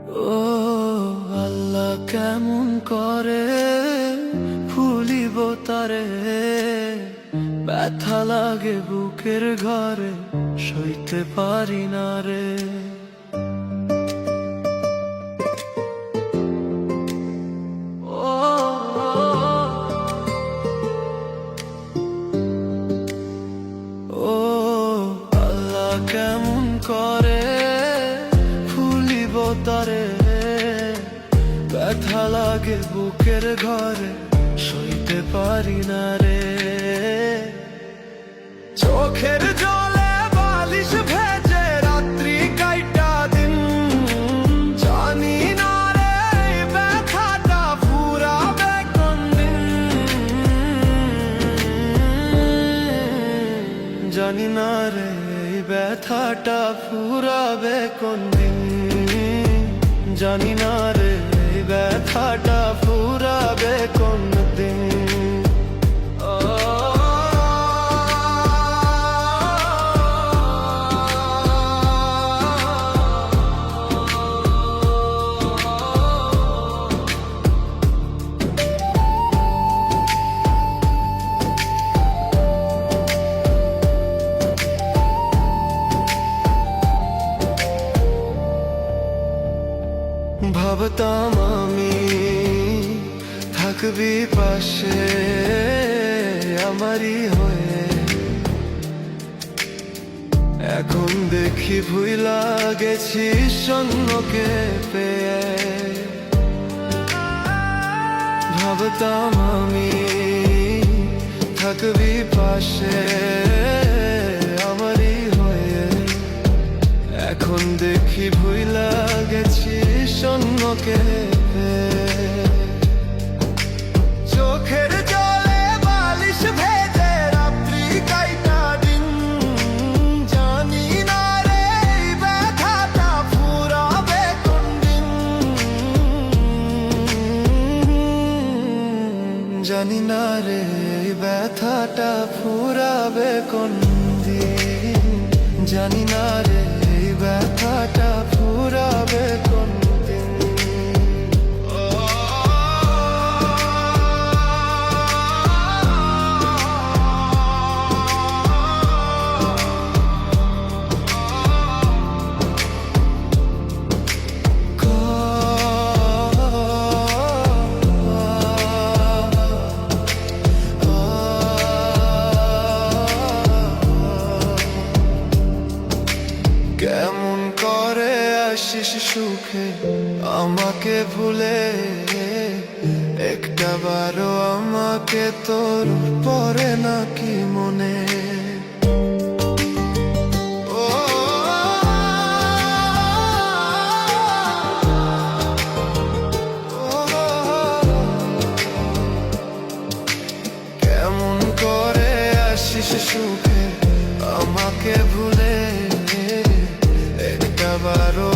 ও আল্লাহ, কেমন করে ভুলিব তারে, ব্যথা লাগে বুকের ঘরে, সইতে পারি না রে। ও ও আল্লাহ, কেমন করে ভুলিব তারে, ব্যথা লাগে বুকের ঘরে, সইতে পারি না রে। চোখের জলে বালিশ ভেজে রাত্রি কাইটা দিন, জানি না রে এই ব্যথাটা ফুরাবে কোনদিন, জানি না রে এই ব্যথাটা ফুরাবে কোনদিন, জানি না রে এই ব্যথাটা ফুরাবে কোনদিন। ভাবতাম আমি থাকবি পাশে আমারই হয়ে, এখন দেখি ভুইলা গেছি শূন্যকে পেয়ে। ভাবতাম আমি থাকবি পাশে আমারই হয়ে, এখন দেখি ভুইলা গেছি শূন্যকে পেয়ে। চোখের জলে বালিশ ভেজে রাত্রি কাইটা দিন, জানি না রে এই ব্যথাটা ফুরাবে কোনদিন, জানি না রে এই ব্যথাটা ফুরাবে কোনদিন, জানি না রে এই ব্যথাটা ফুরাবে কোনদিন। কেমন করে আসিস সুখে আমাকে ভুলে, একটা বারও আমাকে তোর পরে নাকি মনে। কেমন করে আসিস সুখে আমাকে ভুলে, একটা বারও